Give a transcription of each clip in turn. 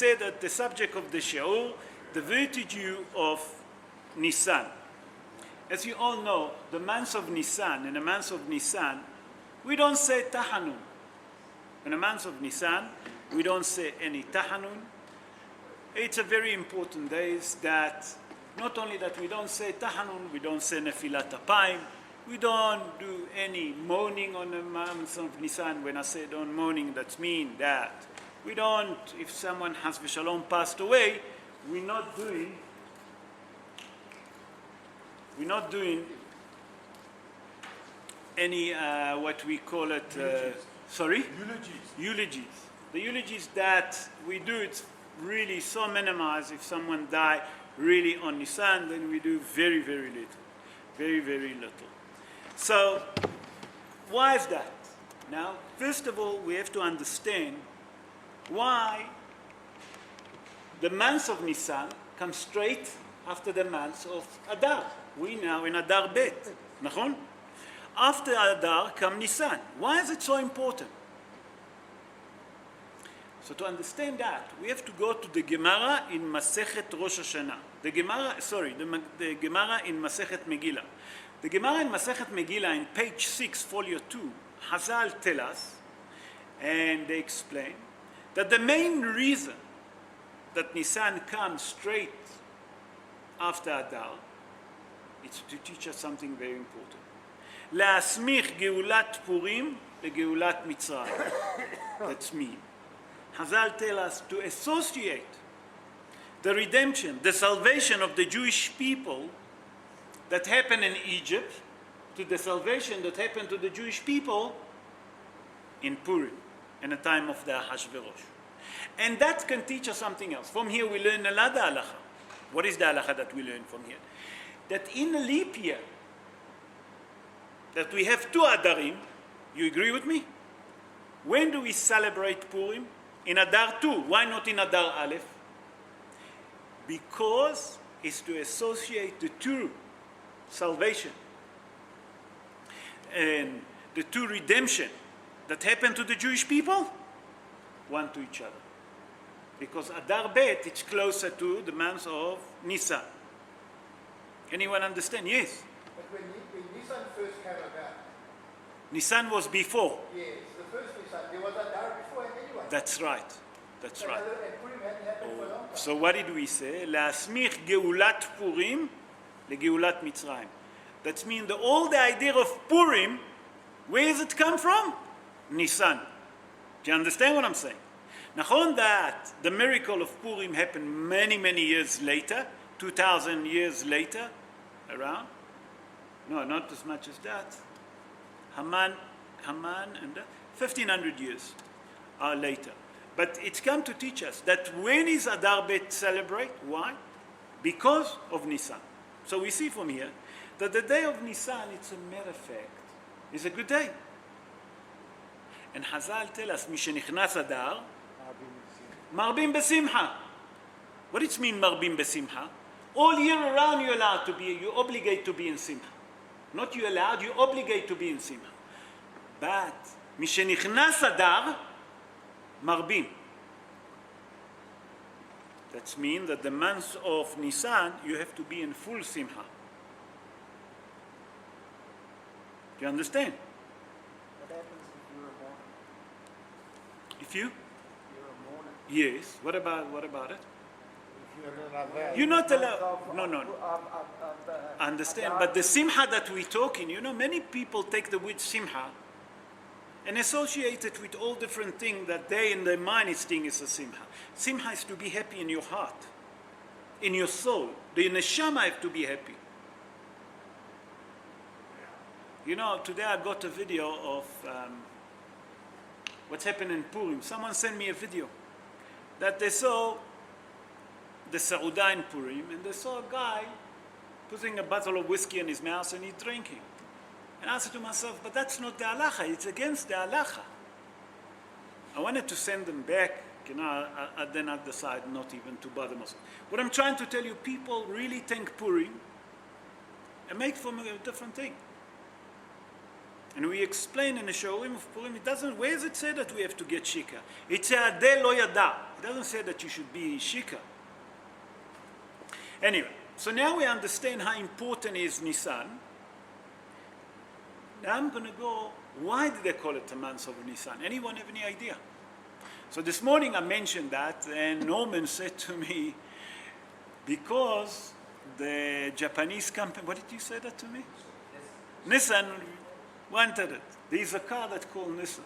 said that the subject of the shiur, the virtue of Nissan. As you all know, the month of Nissan, in the month of Nissan, we don't say tahanun. In the month of Nissan, we don't say any tahanun. It's a very important day that not only that we don't say tahanun, we don't say nefilat apayim, we don't do any mourning on the month of Nissan. When I say don't mourning, that means that we don't, if someone has v'shalom passed away, we're not doing any what we call it eulogies. The eulogies that we do, it's really so minimized. If someone died really on Nissan, then we do very, very little. Very, very little. So why is that? Now, first of all, we have to understand why the month of Nissan comes straight after the month of Adar. We now in Adar Bet, נכון? After Adar come Nissan. Why is it so important? So to understand that, we have to go to the Gemara in Masechet Rosh Hashanah. The Gemara in Masechet Megillah. The Gemara in Masechet Megillah in page 6, folio 2, Hazal tell us, and they explain, that the main reason that Nissan comes straight after Adar, it's to teach us something very important. להסמיך גאולת פורים לגאולת מצרים. That's me. Hazal tell us to associate the redemption, the salvation of the Jewish people that happened in Egypt to the salvation that happened to the Jewish people in Purim, in the time of the Ahashverosh. And that can teach us something else. From here we learn another halacha. What is the halacha that we learn from here? That in a leap year, that we have two Adarim, you agree with me? When do we celebrate Purim? In Adar 2. Why not in Adar Aleph? Because it's to associate the two salvation and the two redemption that happened to the Jewish people, one to each other. Because Adar Bet, it's closer to the month of Nisan. Anyone understand? Yes? But when Nissan first came about, Nisan was before. yes, the first Nissan, there was Adar before anyway. That's right. That's right. And Purim hadn't happened for a long time. So what did we say? להסמיך גאולת פורים לגאולת מצרים. That means all the idea of Purim, where does it come from? Nisan. Do you understand what I'm saying? נכון that the miracle of Purim happened many, many years later, 2,000 years later, around. No, not as much as that. Haman and 1,500 years later. But it's come to teach us that when is Adar Bet celebrate? Why? Because of Nisan. So we see from here that the day of Nisan, it's a matter of fact, is a good day. And Hazal tell us, משנכנס Adar, מרבים בשמחה. What does it mean, מרבים בשמחה? All year around you're allowed to be, you're obligated to be in simcha. Not you allowed, you obligate to be in simcha. But משנכנס Adar, מרבים. That means that the month of Nisan, you have to be in full simcha. Do you understand? What happens if you're a mourner? If you? You're a mourner. Yes. What about it? If you're in Adar, You're not allowed. of- No. of I understand. Adar. But the simcha that we're talking, many people take the word simcha and associate it with all different things that they in their mind is think is a simcha. Simcha is to be happy in your heart, in your soul. The neshama have to be happy. Today I got a video of what's happened in Purim. Someone sent me a video that they saw the Saudah in Purim, and they saw a guy putting a bottle of whiskey in his mouth and he's drinking. And I said to myself, but that's not the halacha, it's against the halacha. I wanted to send them back, then I decided not even to bother myself. What I'm trying to tell you, people really think Purim and make from a different thing. And we explain in the Shorim of Purim, where does it say that we have to get shika? It's a adeh lo yada. It doesn't say that you should be shika. Anyway, so now we understand how important is Nissan. Now I'm going to go, why did they call it the month of Nissan? Anyone have any idea? So this morning I mentioned that, and Norman said to me, because the Japanese company, what did you say that to me? Nissan wanted it. There's a car that's called Nissan.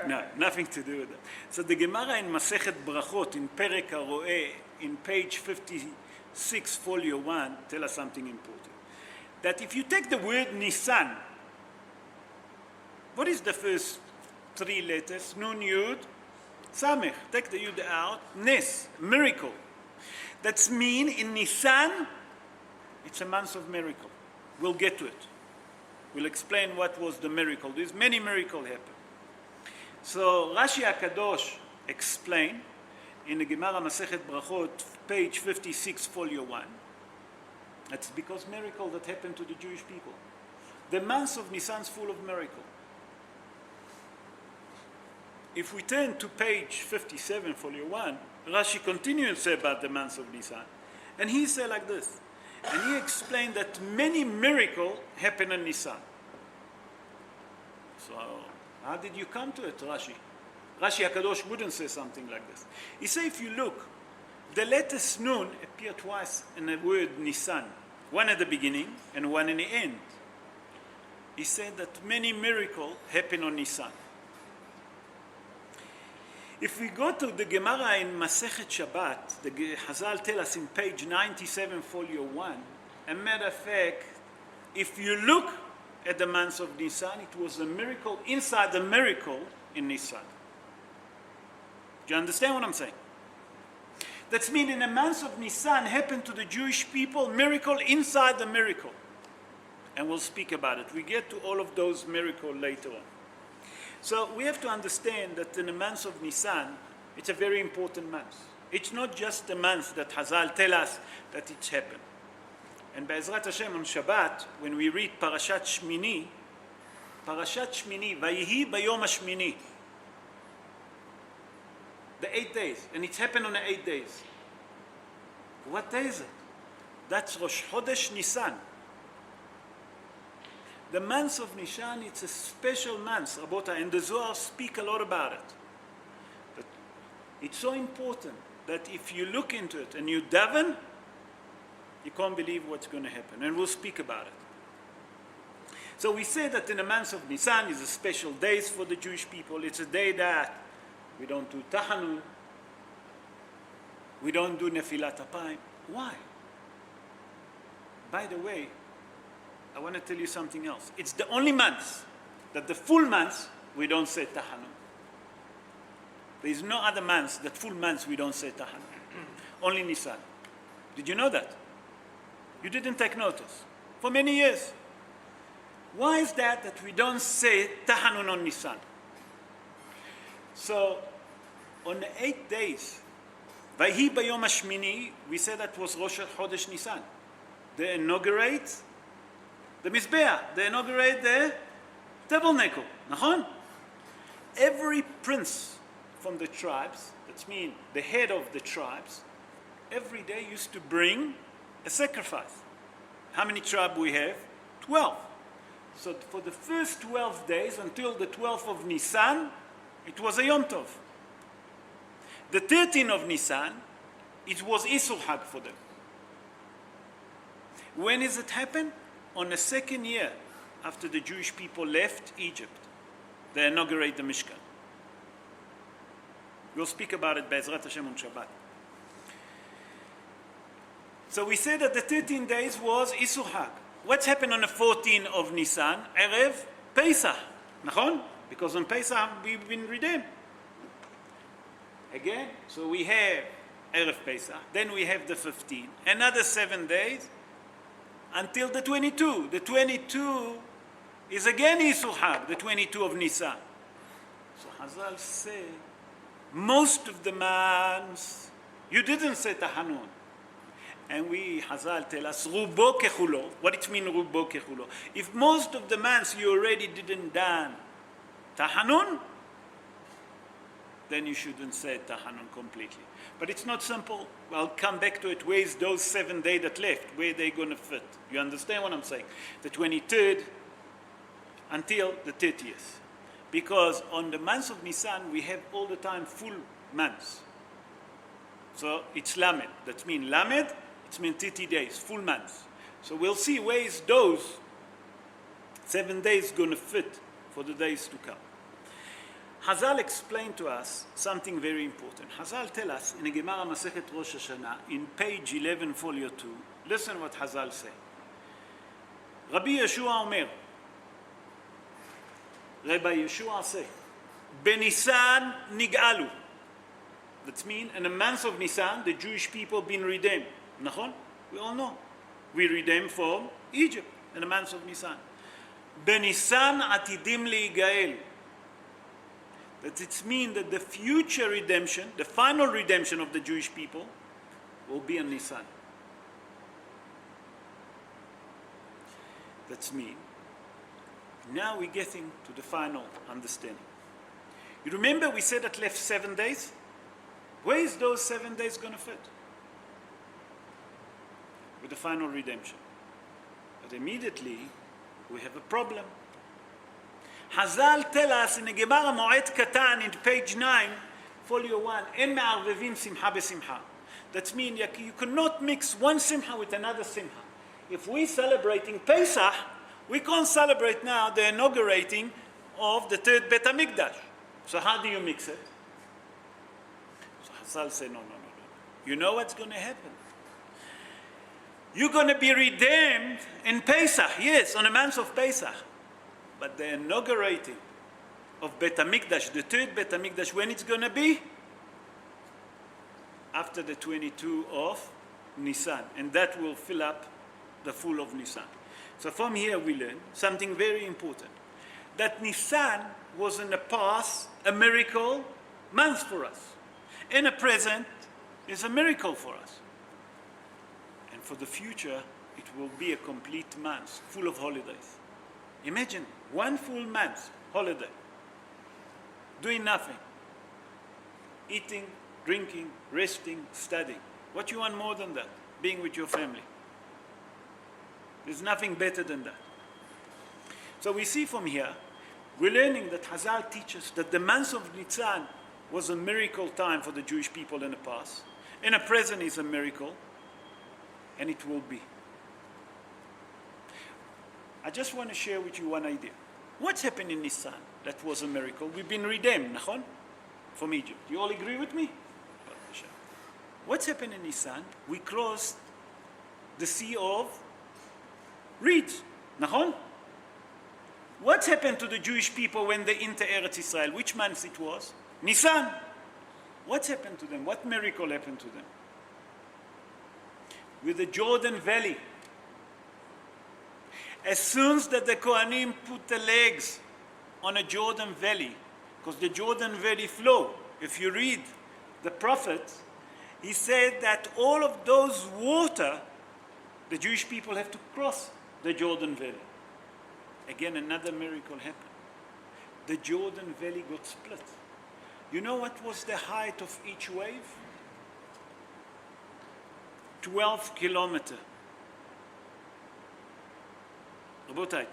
No, nothing to do with that. So the Gemara in Masechet Brachot, in Perek HaRoeh, in page 56, folio 1, tell us something important. That if you take the word Nissan, what is the first three letters? Nun, Yud, Samech. Take the Yud out. Nes, miracle. That's mean in Nissan, it's a month of miracle. We'll get to it. We'll explain what was the miracle. There's many miracles happen. So Rashi HaKadosh explained in the Gemara Masechet Brachot, page 56, folio 1. That's because miracle that happened to the Jewish people. The month of Nisan is full of miracle. If we turn to page 57, folio 1, Rashi continues to say about the month of Nisan. And he said like this. And he explained that many miracles happen in Nisan. So, how did you come to it, Rashi? Rashi HaKadosh wouldn't say something like this. He said, if you look, the letter Nun appear twice in the word Nisan. One at the beginning and one in the end. He said that many miracles happen on Nisan. If we go to the Gemara in Masechet Shabbat, the Chazal tell us in page 97, folio 1, a matter of fact, if you look at the month of Nisan, it was a miracle inside the miracle in Nisan. Do you understand what I'm saying? That's mean in the month of Nisan happened to the Jewish people, miracle inside the miracle. And we'll speak about it. We get to all of those miracles later on. So we have to understand that in the month of Nisan, it's a very important month. It's not just the month that Hazal tell us that it's happened. And Be'ezrat Hashem on Shabbat, when we read Parashat Shmini, Vayihi Bayom HaShmini, the 8 days, and it's happened on the 8 days. What day is it? That's Rosh Chodesh Nisan. The month of Nisan, it's a special month, Rabota, and the Zohar speak a lot about it. But it's so important that if you look into it and you daven, you can't believe what's going to happen, and we'll speak about it. So we say that in the month of Nisan is a special day for the Jewish people. It's a day that we don't do Tahanun, we don't do Nefilat Apayim. Why? By the way, I want to tell you something else. It's the only month that the full month we don't say Tahanun. There is no other month that full months we don't say Tahanun. Only Nisan. Did you know that? You didn't take notice. For many years. Why is that we don't say Tahanun on Nisan? So, on the 8 days, Vayhi Bayom HaShmini, we said that was Rosh Chodesh Nisan. They inaugurate the Mizbeah, they inaugurate the tabernacle. Nachon? Every prince from the tribes, that means the head of the tribes, every day used to bring a sacrifice. How many tribes we have? 12. So for the first 12 days until the 12th of Nisan, it was a Yom Tov. The 13th of Nisan, it was Isur Hag for them. When does it happen? On the second year after the Jewish people left Egypt, they inaugurate the Mishkan. We'll speak about it Be'ezrat Hashem on Shabbat. So we said that the 13 days was Isur Hag. What's happened on the 14th of Nisan? Erev Pesach. Nachon? Because on Pesach we've been redeemed. Again, so we have Erev Pesach, then we have the 15th, another 7 days until the 22. The 22 is again Isur Hag, the 22 of Nisan. So Hazal say, most of the months you didn't say Tahanun. And we, Hazal, tell us, rubo kechulo. What it mean, rubo kechulo? If most of the months you already didn't done tahanun, then you shouldn't say tahanun completely. But it's not simple. I'll come back to it. Where's those 7 days that left? Where are they going to fit? You understand what I'm saying? The 23rd until the 30th. Because on the months of Nisan, we have all the time full months. So it's Lamed. That means Lamed, it means 30 days, full months. So we'll see where is those 7 days going to fit for the days to come. Hazal explained to us something very important. Hazal tell us in the Gemara Masechet Rosh Hashanah, in page 11, folio 2, listen what Hazal say. Rabbi Yeshua Omer, Rabbi Yeshua say, Benisan nig'alu. That means in the month of Nisan, the Jewish people been redeemed. Nachon? We all know. We redeemed from Egypt in the month of Nisan. Benisan atidim li'gael. That it means that the future redemption, the final redemption of the Jewish people, will be in Nisan. That's mean. Now we're getting to the final understanding. You remember we said that left 7 days? Where is those 7 days going to fit? With the final redemption. But immediately we have a problem. Hazal tell us in the Gemara Moed Katan in page 9, folio 1, En me'arvevim simcha besimcha. That means you cannot mix one simcha with another simcha. If we're celebrating Pesach, we can't celebrate now the inaugurating of the third Bet HaMikdash. So how do you mix it? So Hazal say, no. You know what's going to happen? You're going to be redeemed in Pesach, yes, on the month of Pesach. But the inaugurating of Bet HaMikdash, the third Bet HaMikdash, when it's going to be? After the 22 of Nisan. And that will fill up the full of Nisan. So from here we learn something very important. That Nisan was in the past a miracle month for us. In the present is a miracle for us. And for the future, it will be a complete month, full of holidays. Imagine one full month holiday, doing nothing, eating, drinking, resting, studying. What you want more than that? Being with your family. There's nothing better than that. So we see from here, we're learning that Hazal teaches that the month of Nisan was a miracle time for the Jewish people in the past. In the present is a miracle, and it will be. I just want to share with you one idea. What's happened in Nisan that was a miracle? We've been redeemed, nachon? From Egypt. You all agree with me? What's happened in Nisan? We crossed the sea of reeds, nachon? What happened to the Jewish people when they entered Eretz Israel? Which month it was? Nisan. What happened to them? What miracle happened to them? With the Jordan Valley. As soon as that the Kohanim put the legs on a Jordan Valley, because the Jordan Valley flow, if you read the prophets, he said that all of those water, the Jewish people have to cross the Jordan Valley. Again, another miracle happened. The Jordan Valley got split. You know what was the height of each wave? 12 kilometers.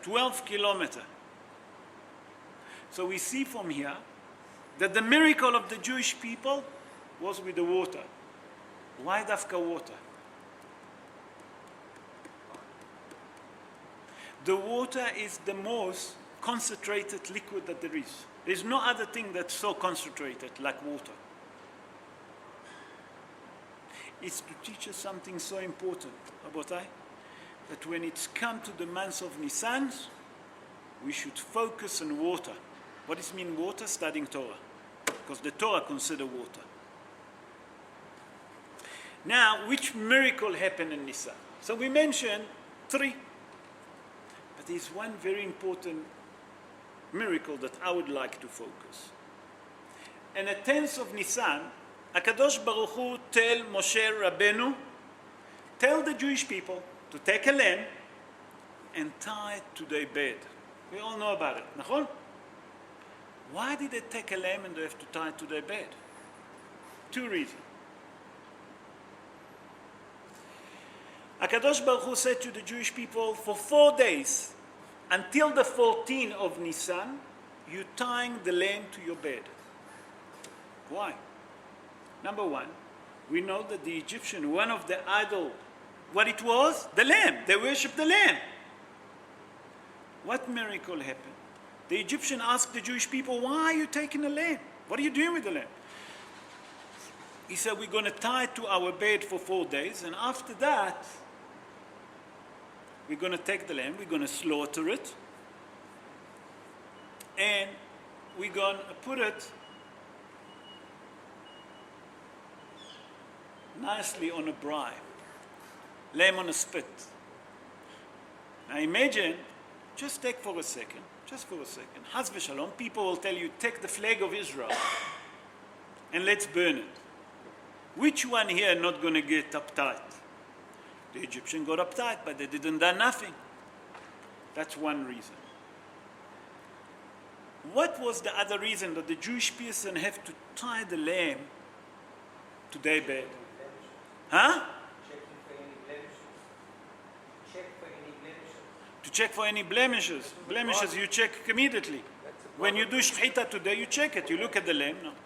12 kilometers. So we see from here that the miracle of the Jewish people was with the water. Why dafka water? The water is the most concentrated liquid that there is. There's no other thing that's so concentrated like water. It's to teach us something so important, Rabotai, that when it's come to the month of Nisan, we should focus on water. What does it mean water? Studying Torah. Because the Torah consider water. Now, which miracle happened in Nisan? So we mentioned 3. But there's one very important miracle that I would like to focus. In the 10th of Nisan, HaKadosh Baruch Hu tell Moshe Rabbeinu, tell the Jewish people to take a lamb and tie it to their bed. We all know about it, נכון? Why did they take a lamb and they have to tie it to their bed? Two reasons. HaKadosh Baruch Hu said to the Jewish people, for 4 days, until the 14th of Nissan, you're tying the lamb to your bed. Why? Number one, we know that the Egyptian, one of the idol, what it was? The lamb. They worshiped the lamb. What miracle happened? The Egyptian asked the Jewish people, why are you taking a lamb? What are you doing with the lamb? He said, we're going to tie it to our bed for 4 days, and after that, we're going to take the lamb, we're going to slaughter it, and we're going to put it nicely on a braai, lamb on a spit. Now imagine, just for a second, Haz v'shalom, people will tell you, take the flag of Israel and let's burn it. Which one here not going to get uptight? The Egyptian got uptight, but they didn't do nothing. That's one reason. What was the other reason that the Jewish person have to tie the lamb to their bed? Huh? To check for any blemishes. Blemishes you check immediately. When you do shechita today, you check it. You look at the lamb. No. The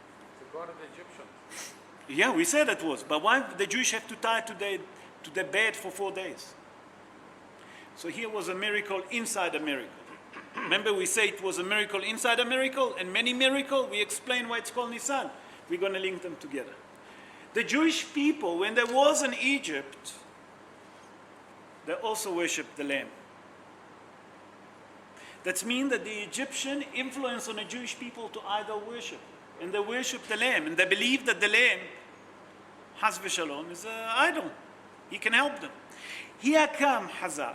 God of the Egyptians. Yeah, we said it was. But why the Jewish have to tie to the bed for 4 days? So here was a miracle inside a miracle. Remember we say it was a miracle inside a miracle and many miracles. We explain why it's called Nissan. We're going to link them together. The Jewish people, when there was in Egypt, they also worshipped the lamb. That means that the Egyptian influence on the Jewish people to idol worship. And they worship the lamb. And they believe that the lamb, Haz v'shalom, is an idol. He can help them. Here come Hazal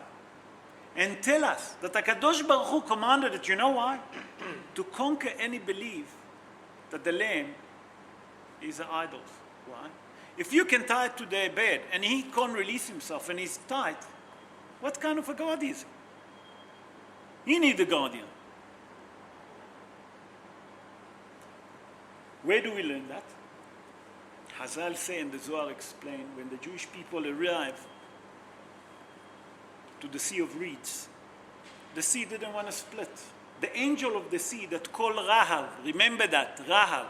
and tell us that HaKadosh Baruch Hu commanded it. You know why? To conquer any belief that the lamb is an idol. Why? If you can tie it to their bed and he can't release himself and he's tied, what kind of a God is he? He needs a guardian. Where do we learn that? Hazal say and the Zohar explain, when the Jewish people arrive to the Sea of Reeds, the sea didn't want to split. The angel of the sea that called Rahav, remember that, Rahav,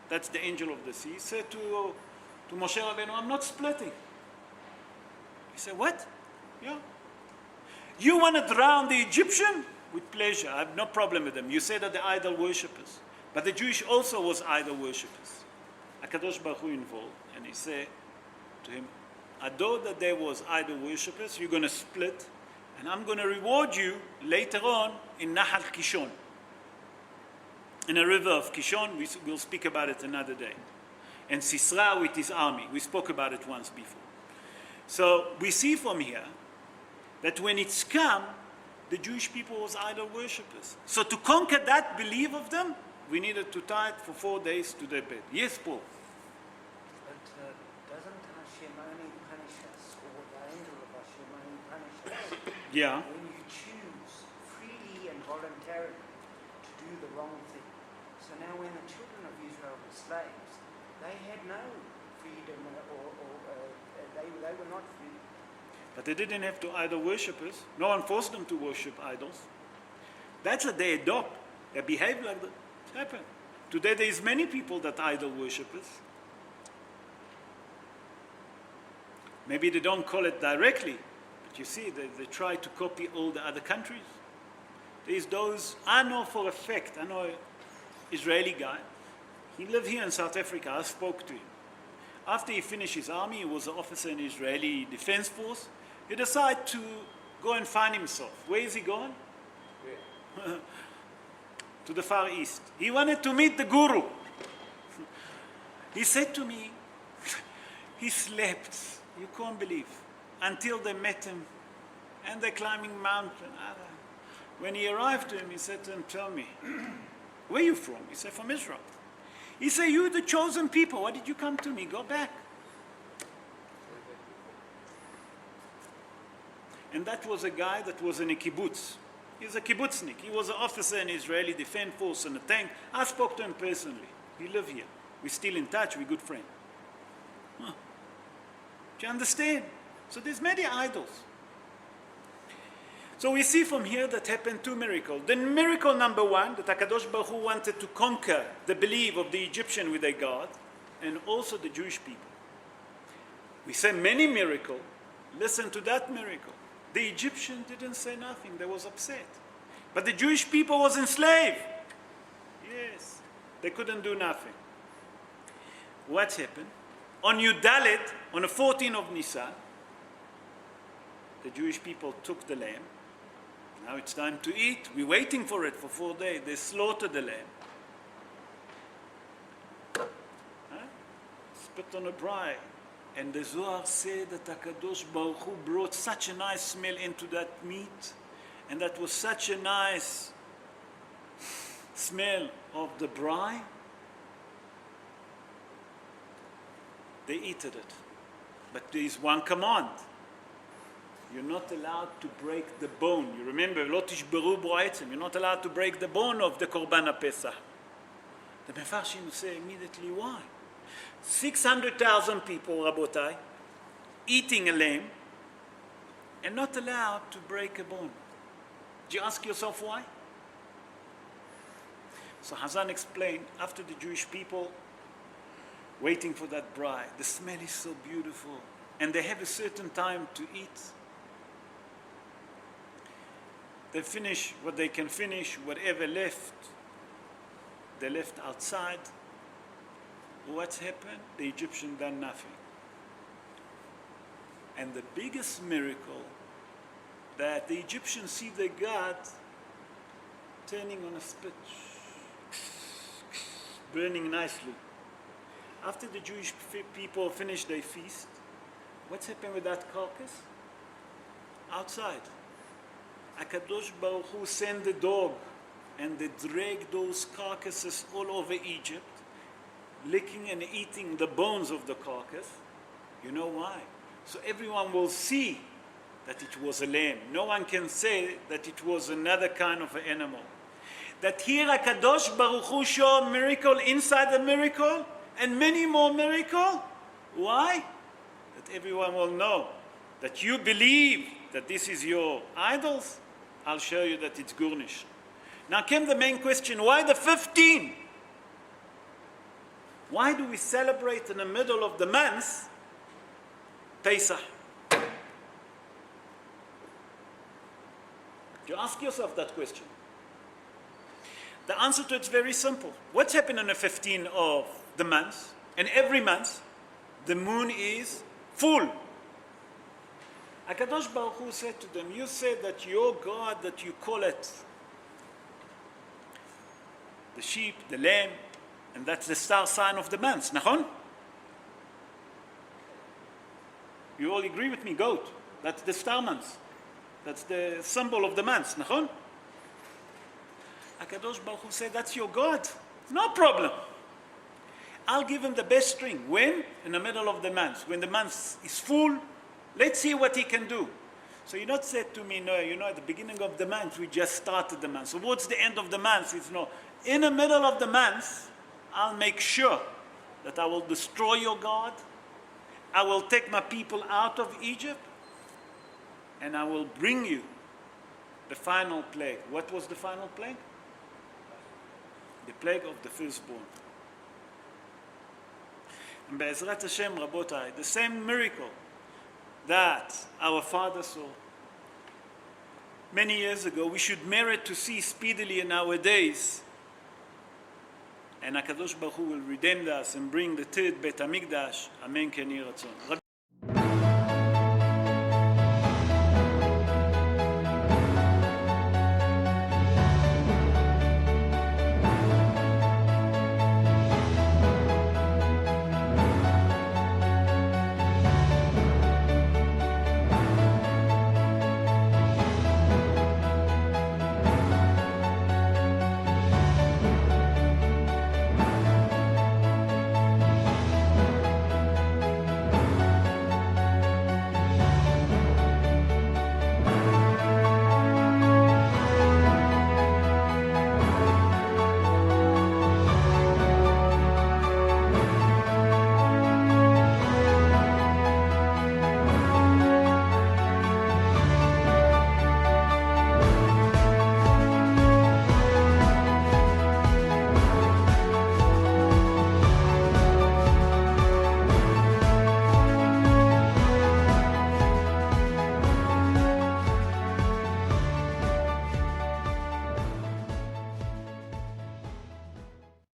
that's the angel of the sea, said to Moshe Rabbeinu, I'm not splitting. He said, what? Yeah. You want to drown the Egyptian? With pleasure, I have no problem with them. You say that the idol worshippers. But the Jewish also was idol worshippers. HaKadosh Baruch Hu involved, and he said to him, although that there was idol worshippers, you're going to split, and I'm going to reward you later on in Nahal Kishon. In a river of Kishon, we'll speak about it another day. And Sisra with his army, we spoke about it once before. So we see from here that when it's come, the Jewish people was idol worshippers. So to conquer that belief of them, we needed to tie it for 4 days to their bed. Yes, Paul? But doesn't Hashem only punish us, or the angel of Hashem only punish us, Yeah. when you choose freely and voluntarily to do the wrong thing? So now when the children of Israel were slaves, they had no freedom, they were not free. But they didn't have to idol worshippers. No one forced them to worship idols. That's what they adopt. They behave like that. It happened. Today there is many people that idol worshippers. Maybe they don't call it directly, but you see, they try to copy all the other countries. There's those, I know for a fact, I know an Israeli guy. He lived here in South Africa. I spoke to him. After he finished his army, he was an officer in the Israeli Defense Force. He decided to go and find himself. Where is he going? Where? To the Far East. He wanted to meet the guru. He said to me, he slept, you can't believe, until they met him, and they're climbing mountain. When he arrived to him, he said to him, tell me, where are you from? He said, from Israel. He said, you're the chosen people. Why did you come to me? Go back. And that was a guy that was in a kibbutz. He's a kibbutznik. He was an officer in Israeli Defense Force in a tank. I spoke to him personally. He lived here. We're still in touch. We're good friends. Huh. Do you understand? So there's many idols. So we see from here that happened two miracles. The miracle number one, that HaKadosh Baruch Hu wanted to conquer the belief of the Egyptian with their God, and also the Jewish people. We say many miracles. Listen to that miracle. The Egyptian didn't say nothing. They was upset. But the Jewish people was enslaved. Yes. They couldn't do nothing. What happened? On Yudalet, on the 14th of Nissan, the Jewish people took the lamb. Now it's time to eat. We're waiting for it for 4 days. They slaughtered the lamb. Spit on a bride. And the Zohar said that HaKadosh Baruch Hu brought such a nice smell into that meat. And that was such a nice smell of the bride. They ate it. But there is one command. You're not allowed to break the bone. You remember, lo tishberu bo ha'etzem. You're not allowed to break the bone of the Korban HaPesach. The Mefarshim say immediately why. 600,000 people, Rabotai, eating a lamb and not allowed to break a bone. Do you ask yourself why? So Hazan explained, after the Jewish people waiting for that bride, the smell is so beautiful, and they have a certain time to eat. They finish what they can finish, whatever left, they left outside. What's happened? The Egyptian done nothing. And the biggest miracle, that the Egyptians see their God turning on a spit, burning nicely. After the Jewish people finish their feast, what's happened with that carcass? Outside. HaKadosh Baruch Hu sent the dog, and they drag those carcasses all over Egypt, licking and eating the bones of the carcass. You know why? So everyone will see that it was a lamb. No one can say that it was another kind of an animal. That here HaKadosh Baruch Hu showed a miracle inside the miracle, and many more miracles. Why? That everyone will know that you believe that this is your idols. I'll show you that it's Gurnish. Now came the main question, why the 15? Why do we celebrate in the middle of the month Pesach? You ask yourself that question. The answer to it is very simple. What's happened on the 15th of the month? And every month, the moon is full. HaKadosh Baruch Hu said to them, you said that your God, that you call it the sheep, the lamb, and that's the star sign of the month. Nachon? You all agree with me? Goat. That's the star month. That's the symbol of the month. Nachon? HaKadosh Baruch Hu said, that's your God. No problem. I'll give him the best string. When? In the middle of the month. When the month is full, let's see what he can do. So you not said to me, no, at the beginning of the month, we just started the month. So what's the end of the month? It's no. In the middle of the month, I'll make sure that I will destroy your God. I will take my people out of Egypt. And I will bring you the final plague. What was the final plague? The plague of the firstborn. And Be'ezrat Hashem, Rabotai, the same miracle that our father saw many years ago, we should merit to see speedily in our days. And HaKadosh Baruch Hu will redeem us and bring the third Beit HaMikdash. Amen. Ken Yeh Ratzon.